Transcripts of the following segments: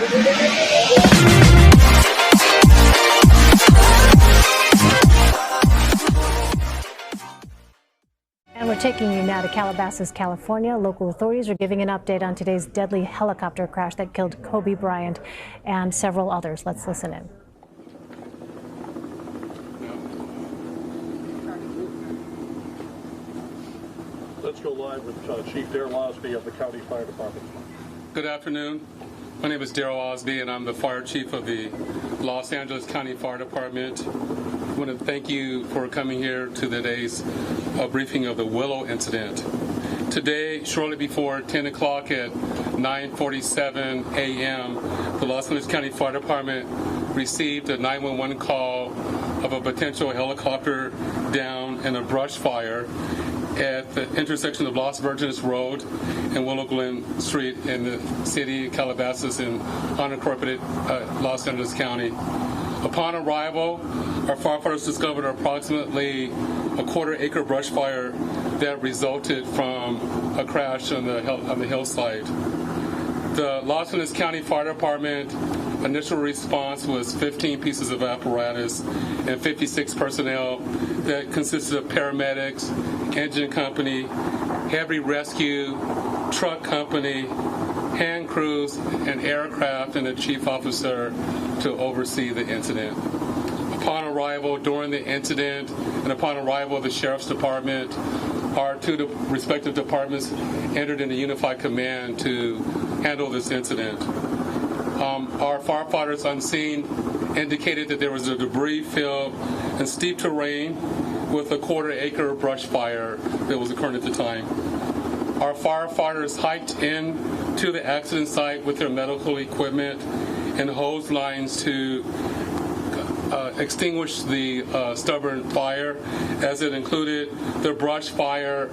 And we're taking you now to Calabasas, California. Local authorities are giving an update on today's deadly helicopter crash that killed Kobe Bryant and several others. Let's listen in. Let's go live with Chief Darrell Osby of the County Fire Department. Good afternoon. My name is Darrell Osby, and I'm the Fire Chief of the Los Angeles County Fire Department. I want to thank you for coming here to today's briefing of the Willow incident. Today, shortly before 10 o'clock at 9:47 a.m., the Los Angeles County Fire Department received a 911 call of a potential helicopter down in a brush fire at the intersection of Los Virgenes Road and Willow Glen Street in the city of Calabasas in unincorporated Los Angeles County. Upon arrival, our firefighters discovered approximately a quarter-acre brush fire that resulted from a crash on the hillside. The Los Angeles County Fire Department initial response was 15 pieces of apparatus and 56 personnel that consisted of paramedics, engine company, heavy rescue, truck company, hand crews, and aircraft, and a chief officer to oversee the incident. Upon arrival, during the incident, and upon arrival of the Sheriff's Department, our two respective departments entered into unified command to handle this incident. Our firefighters on scene indicated that there was a debris field and steep terrain with a quarter-acre brush fire that was occurring at the time. Our firefighters hiked in to the accident site with their medical equipment and hose lines to extinguish the stubborn fire, as it included the brush fire,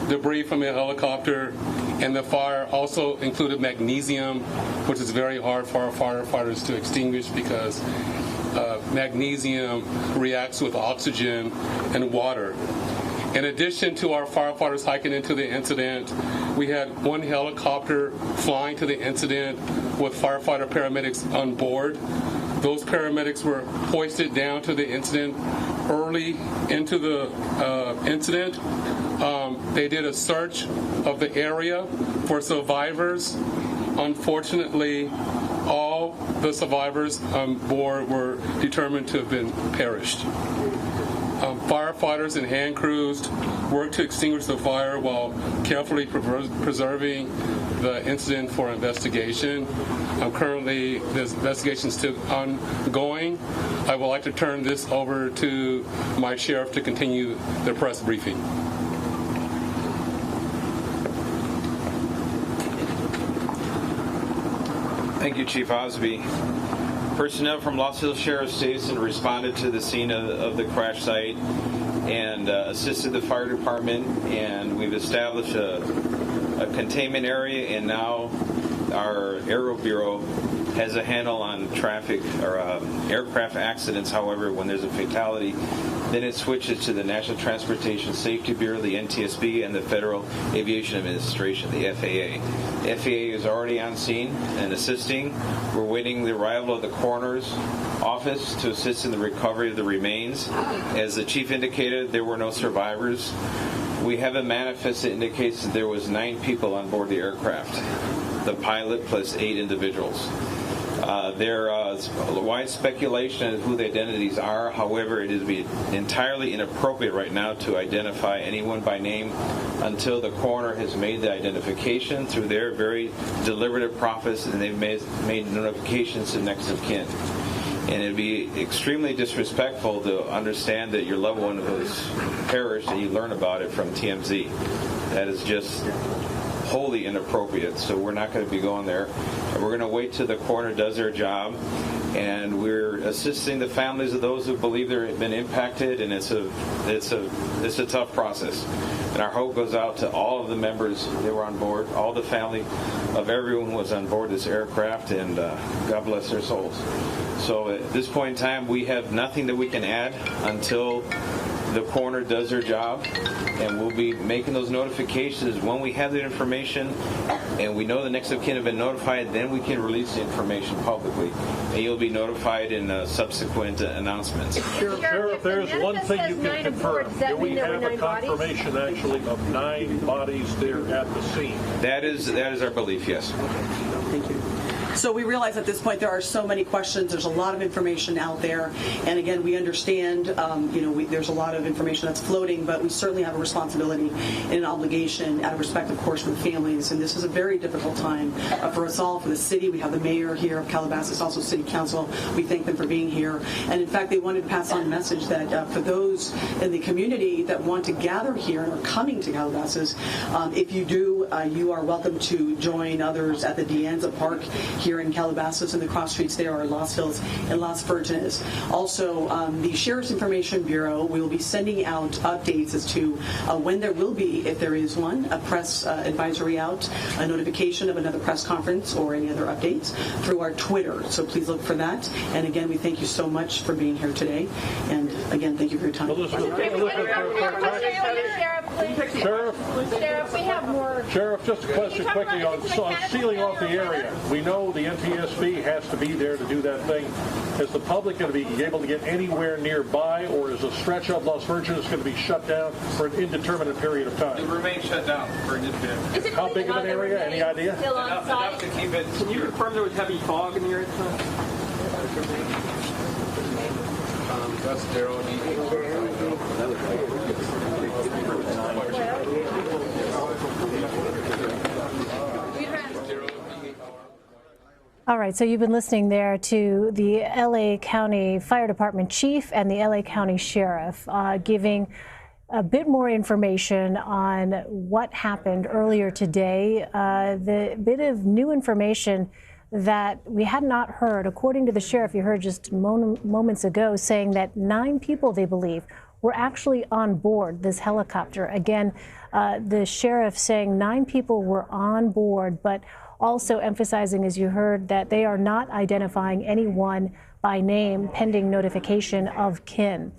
debris from a helicopter, and the fire also included magnesium, which is very hard for our firefighters to extinguish because magnesium reacts with oxygen and water. In addition to our firefighters hiking into the incident, we had one helicopter flying to the incident with firefighter paramedics on board. Those paramedics were hoisted down to the incident early into the incident. They did a search of the area for survivors. Unfortunately, all the survivors on board were determined to have been perished. Firefighters and hand crews worked to extinguish the fire while carefully preserving the incident for investigation. Currently, this investigation is still ongoing. I would like to turn this over to my sheriff to continue the press briefing. Thank you, Chief Osby. Personnel from Los Angeles Sheriff's Station responded to the scene of the crash site and assisted the fire department, and we've established a containment area, and now our Aero Bureau has a handle on traffic or aircraft accidents. However, when there's a fatality, then it switches to the National Transportation Safety Bureau, the NTSB, and the Federal Aviation Administration, the FAA. The FAA is already on scene and assisting. We're waiting the arrival of the coroner's office to assist in the recovery of the remains. As the chief indicated, there were no survivors. We have a manifest that indicates that there was 9 people on board the aircraft, the pilot plus 8 individuals. There is wide speculation of who the identities are. However, it is entirely inappropriate right now to identify anyone by name until the coroner has made the identification through their very deliberative process, and they've made notifications to next of kin. And it'd be extremely disrespectful to understand that your loved one was perished and you learn about it from TMZ. That is just wholly inappropriate, so we're not going to be going there. And we're going to wait till the coroner does their job, and we're assisting the families of those who believe they've been impacted, and it's a tough process. And our hope goes out to all of the members that were on board, all the family of everyone who was on board this aircraft, and God bless their souls. So at this point in time, we have nothing that we can add until the coroner does their job, and we'll be making those notifications when we have the information and we know the next of kin have been notified, then we can release the information publicly, and you'll be notified in subsequent announcements. Sheriff, there's one thing you can confirm. Do we have a confirmation actually of 9 bodies there at the scene? That is our belief, yes. Thank you. So we realize at this point there are so many questions. There's a lot of information out there, and again, we understand. There's a lot of information that's floating, but we certainly have a responsibility and an obligation, out of respect, of course, for the families. And this is a very difficult time for us all, for the city. We have the mayor here of Calabasas, also City Council. We thank them for being here. And in fact, they wanted to pass on a message that for those in the community that want to gather here and are coming to Calabasas, if you do, you are welcome to join others at the Dianza Park here in Calabasas, and the cross streets there are Los Hills and Las Virgenes. Also, the Sheriff's Information Bureau will be sending out updates as to when there will be, if there is one, a press advisory out, a notification of another press conference or any other updates through our Twitter. So please look for that. And again, we thank you so much for being here today. And again, thank you for your time. Sheriff, we have more. Sheriff, just a question quickly on sealing off the area. We know the NTSB has to be there to do that thing. Is the public going to be able to get anywhere nearby, or is a stretch of Las Virgenes going to be shut down for an indeterminate period of time? It will remain shut down for an indeterminate. How big of an area? Any idea? Enough to keep it. Can you confirm there was heavy fog in the area at the time? That's Daryl. All right, so you've been listening there to the LA County Fire Department Chief and the LA County Sheriff giving a bit more information on what happened earlier today. The bit of new information that we had not heard, according to the sheriff, you heard just moments ago, saying that 9 people, they believe, were actually on board this helicopter. Again, the sheriff saying 9 people were on board, but also emphasizing, as you heard, that they are not identifying anyone by name pending notification of kin.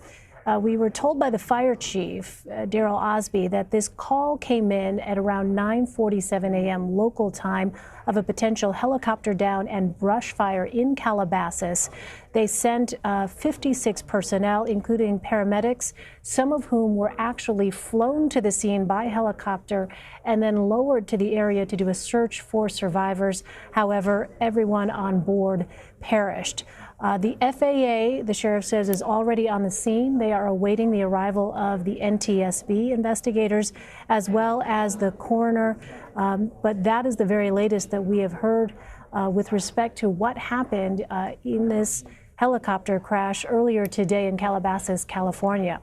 We were told by the fire chief, Daryl Osby, that this call came in at around 9:47 a.m. local time of a potential helicopter down and brush fire in Calabasas. They sent 56 personnel, including paramedics, some of whom were actually flown to the scene by helicopter and then lowered to the area to do a search for survivors. However, everyone on board perished. The FAA, the sheriff says, is already on the scene. They are awaiting the arrival of the NTSB investigators as well as the coroner. But that is the very latest that we have heard with respect to what happened in this helicopter crash earlier today in Calabasas, California.